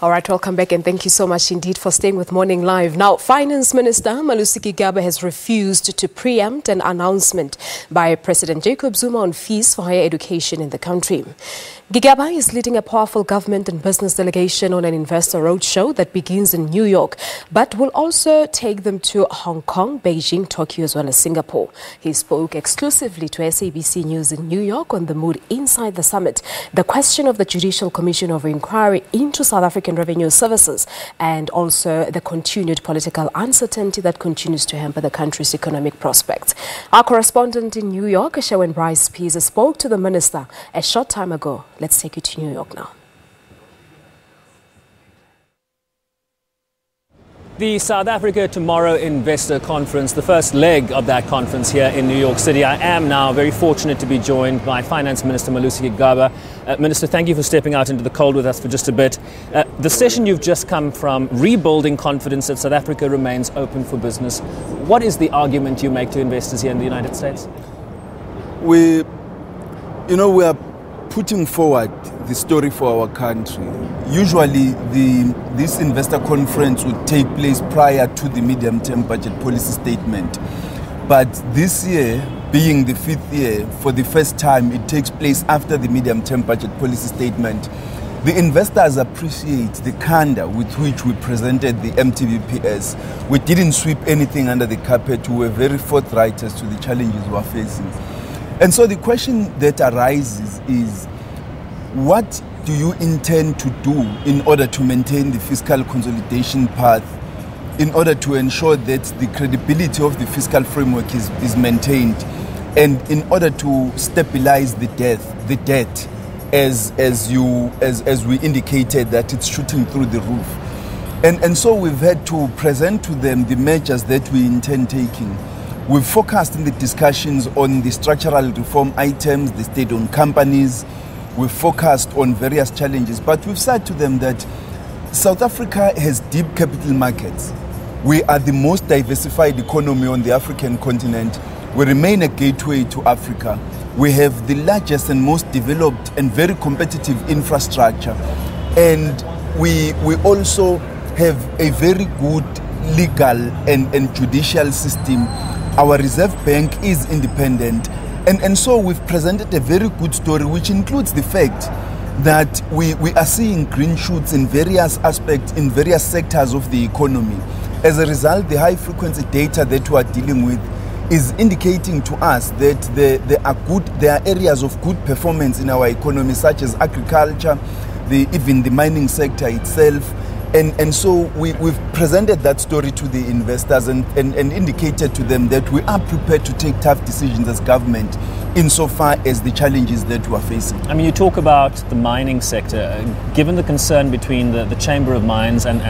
All right, welcome back and thank you so much indeed for staying with Morning Live. Now, Finance Minister Malusi Gigaba has refused to preempt an announcement by President Jacob Zuma on fees for higher education in the country. Gigaba is leading a powerful government and business delegation on an investor roadshow that begins in New York, but will also take them to Hong Kong, Beijing, Tokyo, as well as Singapore. He spoke exclusively to SABC News in New York on the mood inside the summit, the question of the Judicial Commission of Inquiry into South African Revenue Services, and also the continued political uncertainty that continues to hamper the country's economic prospects. Our correspondent in New York, Sherwin Bryce-Pease, spoke to the minister a short time ago. Let's take you to New York now. The South Africa Tomorrow Investor Conference, the first leg of that conference here in New York City. I am now very fortunate to be joined by Finance Minister Malusi Gigaba. Minister, thank you for stepping out into the cold with us for just a bit. The session you've just come from, rebuilding confidence that South Africa remains open for business. What is the argument you make to investors here in the United States? We are putting forward the story for our country. Usually this investor conference would take place prior to the medium-term budget policy statement. But this year, being the fifth year, for the first time it takes place after the medium-term budget policy statement. The investors appreciate the candor with which we presented the MTBPS. We didn't sweep anything under the carpet. We were very forthright as to the challenges we are facing. And so the question that arises is, what do you intend to do in order to maintain the fiscal consolidation path, in order to ensure that the credibility of the fiscal framework is maintained, and in order to stabilize the debt as we indicated that it's shooting through the roof. And so we've had to present to them the measures that we intend taking. We've focused in the discussions on the structural reform items, the state-owned companies. We've focused on various challenges, but we've said to them that South Africa has deep capital markets. We are the most diversified economy on the African continent. We remain a gateway to Africa. We have the largest and most developed and very competitive infrastructure. And we also have a very good legal and judicial system. Our Reserve Bank is independent. And so we've presented a very good story, which includes the fact that we are seeing green shoots in various aspects, in various sectors of the economy. As a result, the high-frequency data that we are dealing with is indicating to us that there are areas of good performance in our economy, such as agriculture, even the mining sector itself. And so we've presented that story to the investors and indicated to them that we are prepared to take tough decisions as government insofar as the challenges that we are facing. I mean, you talk about the mining sector. Given the concern between the Chamber of Mines and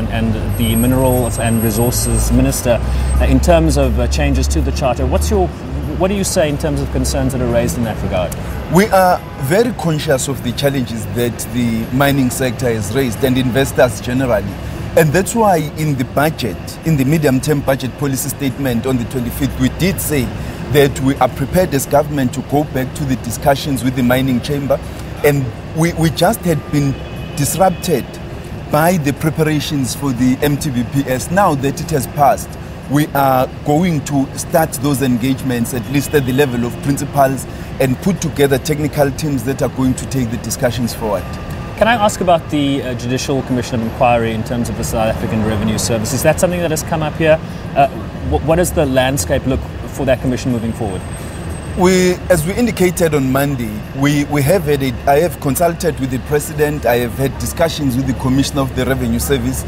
the Minerals and Resources Minister in terms of changes to the Charter, what do you say in terms of concerns that are raised in that regard? We are very conscious of the challenges that the mining sector has raised and investors generally. And that's why in the budget, in the medium-term budget policy statement on the 25th, we did say that we are prepared as government to go back to the discussions with the mining chamber. And we just had been disrupted by the preparations for the MTBPS. Now that it has passed, we are going to start those engagements, at least at the level of principals, and put together technical teams that are going to take the discussions forward. Can I ask about the Judicial Commission of Inquiry in terms of the South African Revenue Service? Is that something that has come up here? What does the landscape look for that commission moving forward? As we indicated on Monday, I have consulted with the President. I have had discussions with the Commissioner of the Revenue Service.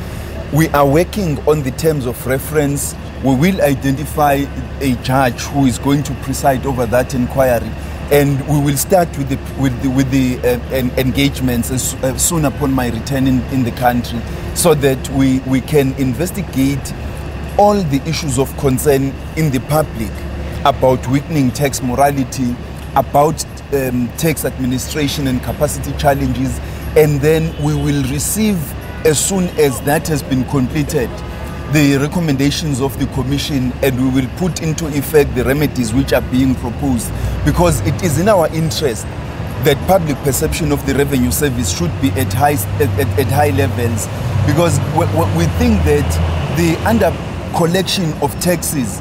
We are working on the terms of reference. We will identify a judge who is going to preside over that inquiry, and we will start with the engagements as soon upon my return in the country, so that we can investigate all the issues of concern in the public about weakening tax morality, about tax administration and capacity challenges, and then we will receive, as soon as that has been completed, the recommendations of the Commission, and we will put into effect the remedies which are being proposed, because it is in our interest that public perception of the revenue service should be at high levels, because we think that the under collection of taxes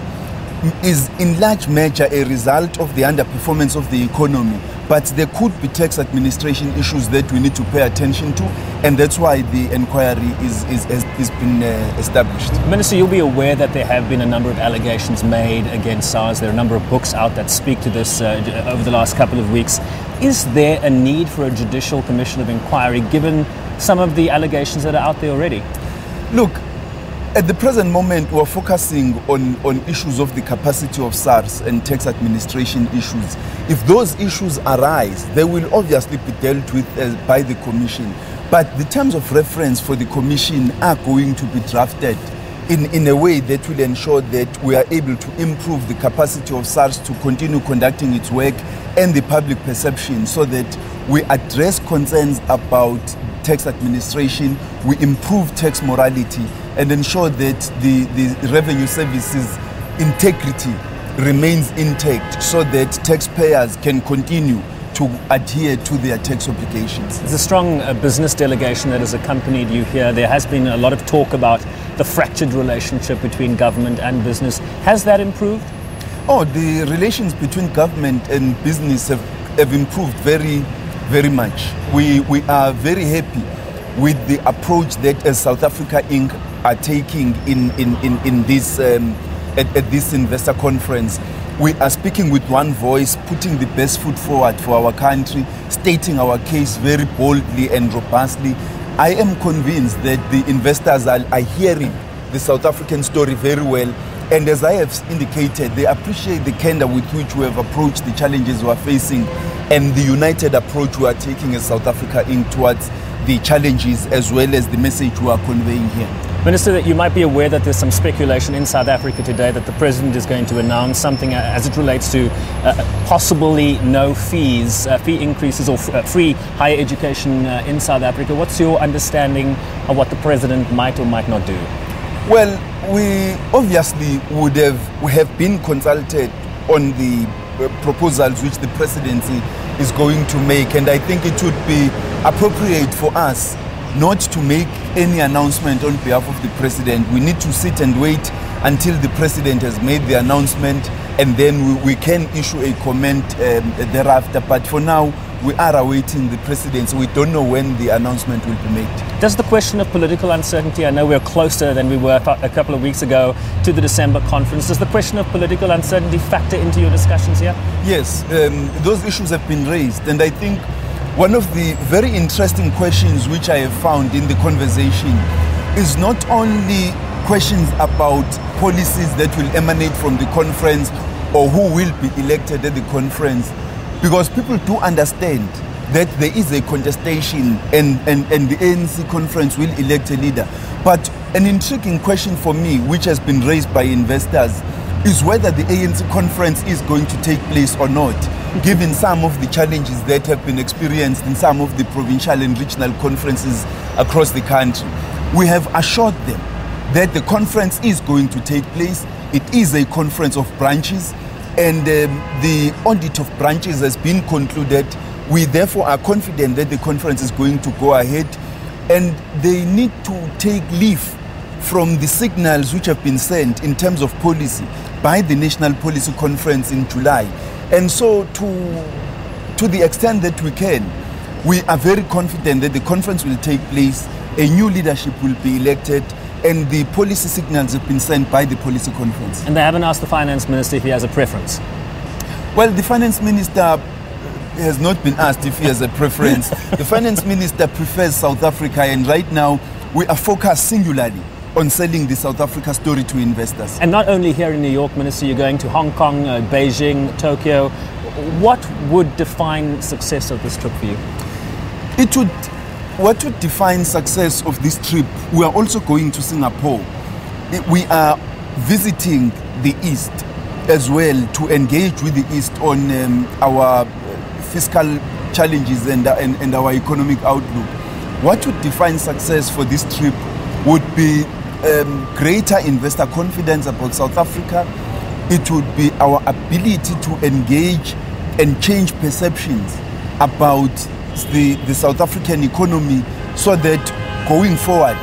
is in large measure a result of the underperformance of the economy. But there could be tax administration issues that we need to pay attention to, and that's why the inquiry has been established. Minister, you'll be aware that there have been a number of allegations made against SARS. There are a number of books out that speak to this over the last couple of weeks. Is there a need for a judicial commission of inquiry given some of the allegations that are out there already? Look, at the present moment, we're focusing on issues of the capacity of SARS and tax administration issues. If those issues arise, they will obviously be dealt with by the Commission. But the terms of reference for the Commission are going to be drafted in a way that will ensure that we are able to improve the capacity of SARS to continue conducting its work and the public perception, so that we address concerns about tax administration, we improve tax morality, and ensure that the revenue services integrity remains intact, so that taxpayers can continue to adhere to their tax obligations. There's a strong business delegation that has accompanied you here. There has been a lot of talk about the fractured relationship between government and business. Has that improved? Oh, the relations between government and business have improved very, very much. We are very happy with the approach that South Africa Inc. are taking in this at this investor conference. We are speaking with one voice, putting the best foot forward for our country, stating our case very boldly and robustly. I am convinced that the investors are hearing the South African story very well, and as I have indicated, they appreciate the candor with which we have approached the challenges we are facing and the united approach we are taking as South Africa Inc. towards the challenges as well as the message we are conveying here. Minister, you might be aware that there's some speculation in South Africa today that the President is going to announce something as it relates to possibly no fees, fee increases or free higher education in South Africa. What's your understanding of what the President might or might not do? Well, we obviously we have been consulted on the proposals which the Presidency is going to make, and I think it would be appropriate for us not to make any announcement on behalf of the President. We need to sit and wait until the President has made the announcement, and then we can issue a comment thereafter. But for now, we are awaiting the Presidency. We don't know when the announcement will be made. Does the question of political uncertainty, I know we're closer than we were a couple of weeks ago to the December conference, does the question of political uncertainty factor into your discussions here? Yes, those issues have been raised, and I think one of the very interesting questions which I have found in the conversation is not only questions about policies that will emanate from the conference or who will be elected at the conference, because people do understand that there is a contestation and the ANC conference will elect a leader. But an intriguing question for me, which has been raised by investors, is whether the ANC conference is going to take place or not, given some of the challenges that have been experienced in some of the provincial and regional conferences across the country. We have assured them that the conference is going to take place. It is a conference of branches, and the audit of branches has been concluded. We therefore are confident that the conference is going to go ahead, and they need to take leave from the signals which have been sent in terms of policy by the National Policy Conference in July. And so to the extent that we can, we are very confident that the conference will take place, a new leadership will be elected, and the policy signals have been sent by the policy conference. And they haven't asked the finance minister if he has a preference? Well, the finance minister has not been asked if he has a preference. The finance minister prefers South Africa, and right now we are focused singularly on selling the South Africa story to investors. And not only here in New York, Minister, you're going to Hong Kong, Beijing, Tokyo. What would define success of this trip for you? What would define success of this trip? We are also going to Singapore. We are visiting the East as well to engage with the East on our fiscal challenges and our economic outlook. What would define success for this trip would be greater investor confidence about South Africa. It would be our ability to engage and change perceptions about the South African economy so that going forward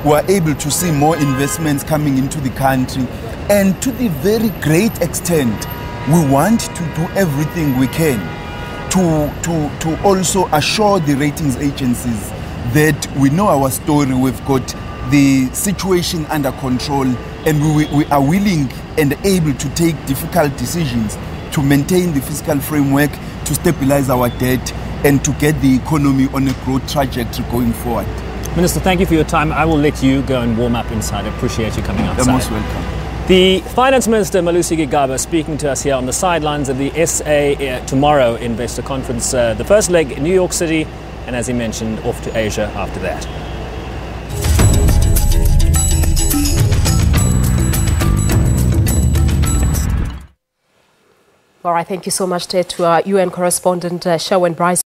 we are able to see more investments coming into the country. And to the very great extent, we want to do everything we can to also assure the ratings agencies that we know our story, we've got the situation under control, and we are willing and able to take difficult decisions to maintain the fiscal framework, to stabilize our debt, and to get the economy on a growth trajectory going forward. Minister, thank you for your time. I will let you go and warm up inside. I appreciate you coming outside. You're most welcome. The Finance Minister, Malusi Gigaba, speaking to us here on the sidelines of the SA Tomorrow Investor Conference. The first leg in New York City, and as he mentioned, off to Asia after that. All right, thank you so much to our UN correspondent Sherwin Bryce-Pease.